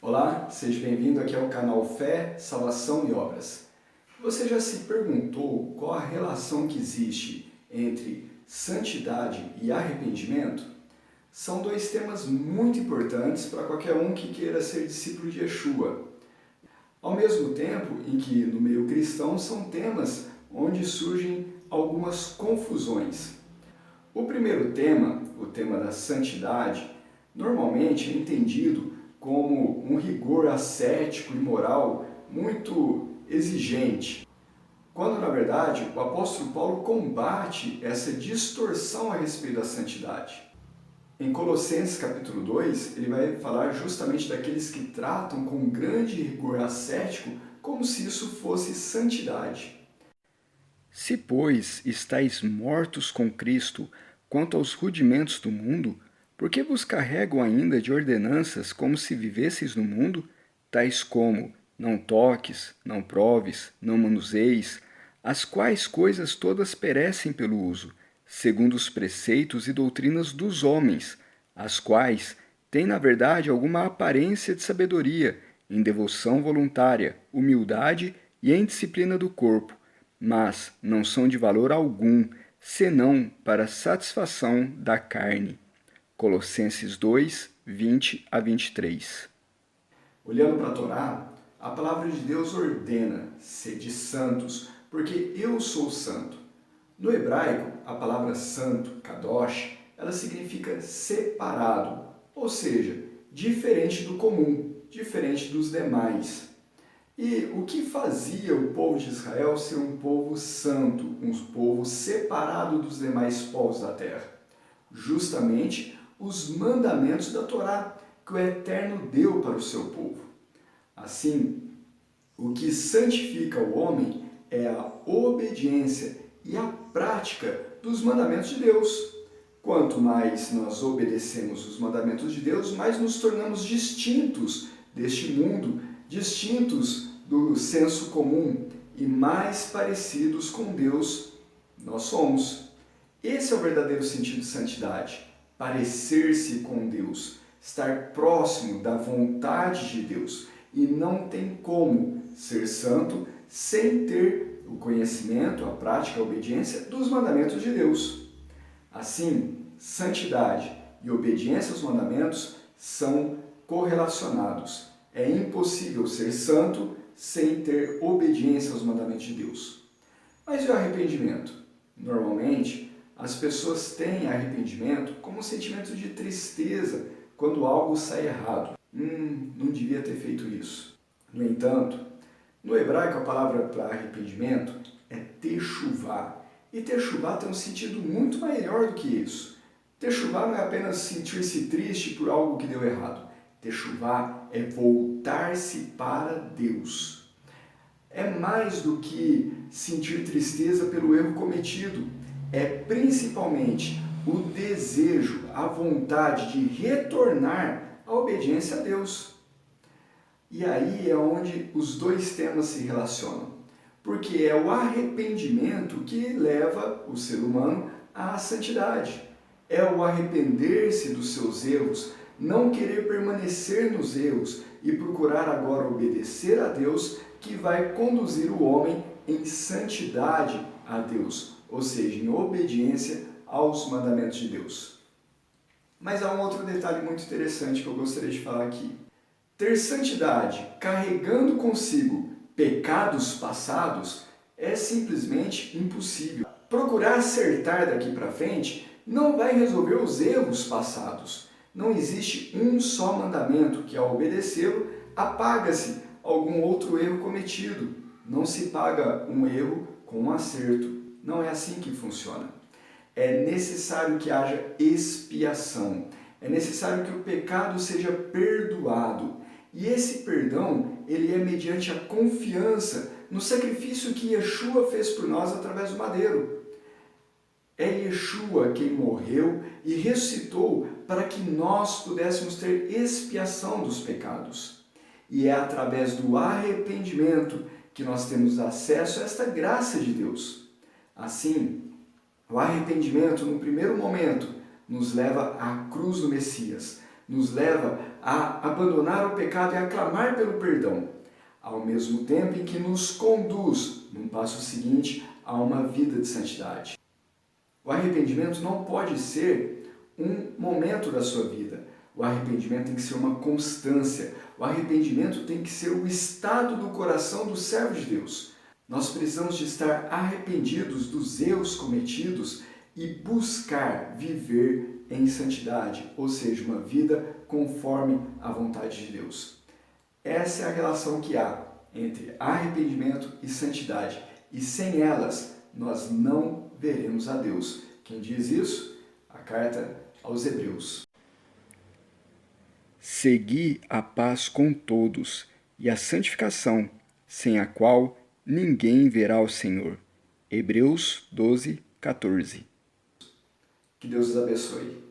Olá, seja bem-vindo aqui ao canal Fé, Salvação e Obras. Você já se perguntou qual a relação que existe entre santidade e arrependimento? São dois temas muito importantes para qualquer um que queira ser discípulo de Yeshua. Ao mesmo tempo em que no meio cristão são temas onde surgem algumas confusões. O primeiro tema, o tema da santidade, normalmente é entendido como um rigor ascético e moral muito exigente, quando na verdade o apóstolo Paulo combate essa distorção a respeito da santidade. Em Colossenses capítulo 2, ele vai falar justamente daqueles que tratam com grande rigor ascético como se isso fosse santidade. Se, pois, estáis mortos com Cristo quanto aos rudimentos do mundo, por que vos carregam ainda de ordenanças como se vivesseis no mundo, tais como não toques, não proves, não manuseis, as quais coisas todas perecem pelo uso, segundo os preceitos e doutrinas dos homens, as quais têm na verdade alguma aparência de sabedoria, em devoção voluntária, humildade e em disciplina do corpo, mas não são de valor algum, senão para a satisfação da carne. Colossenses 2, 20 a 23. Olhando para a Torá, a palavra de Deus ordena: sede santos, porque eu sou santo. No hebraico, a palavra santo, kadosh, ela significa separado, ou seja, diferente do comum, diferente dos demais. E o que fazia o povo de Israel ser um povo santo, um povo separado dos demais povos da terra? Justamente os mandamentos da Torá, que o Eterno deu para o seu povo. Assim, o que santifica o homem é a obediência e a prática dos mandamentos de Deus. Quanto mais nós obedecemos os mandamentos de Deus, mais nos tornamos distintos deste mundo, distintos do senso comum e mais parecidos com Deus nós somos. Esse é o verdadeiro sentido de santidade: parecer-se com Deus, estar próximo da vontade de Deus. E não tem como ser santo sem ter o conhecimento, a prática, a obediência dos mandamentos de Deus. Assim, santidade e obediência aos mandamentos são correlacionados. É impossível ser santo sem ter obediência aos mandamentos de Deus. Mas e o arrependimento? Normalmente, as pessoas têm arrependimento como um sentimento de tristeza quando algo sai errado. Não devia ter feito isso. No entanto, no hebraico a palavra para arrependimento é techuvá. E techuvá tem um sentido muito maior do que isso. Techuvá não é apenas sentir-se triste por algo que deu errado. Techuvá é voltar-se para Deus. É mais do que sentir tristeza pelo erro cometido. É principalmente o desejo, a vontade de retornar à obediência a Deus. E aí é onde os dois temas se relacionam. Porque é o arrependimento que leva o ser humano à santidade. É o arrepender-se dos seus erros, não querer permanecer nos erros e procurar agora obedecer a Deus, que vai conduzir o homem em santidade a Deus, ou seja, em obediência aos mandamentos de Deus. Mas há um outro detalhe muito interessante que eu gostaria de falar aqui. Ter santidade carregando consigo pecados passados é simplesmente impossível. Procurar acertar daqui para frente não vai resolver os erros passados. Não existe um só mandamento que, ao obedecê-lo, apaga-se algum outro erro cometido. Não se paga um erro com um acerto. Não é assim que funciona. É necessário que haja expiação. É necessário que o pecado seja perdoado. E esse perdão, ele é mediante a confiança no sacrifício que Yeshua fez por nós através do madeiro. É Yeshua quem morreu e ressuscitou para que nós pudéssemos ter expiação dos pecados. E é através do arrependimento que nós temos acesso a esta graça de Deus. Assim, o arrependimento, no primeiro momento, nos leva à cruz do Messias, nos leva a abandonar o pecado e a clamar pelo perdão, ao mesmo tempo em que nos conduz, num passo seguinte, a uma vida de santidade. O arrependimento não pode ser um momento da sua vida. O arrependimento tem que ser uma constância. O arrependimento tem que ser o estado do coração do servo de Deus. Nós precisamos de estar arrependidos dos erros cometidos e buscar viver em santidade, ou seja, uma vida conforme a vontade de Deus. Essa é a relação que há entre arrependimento e santidade, e sem elas nós não veremos a Deus. Quem diz isso? A carta aos Hebreus. Segui a paz com todos e a santificação, sem a qual ninguém verá o Senhor. Hebreus 12, 14. Que Deus os abençoe.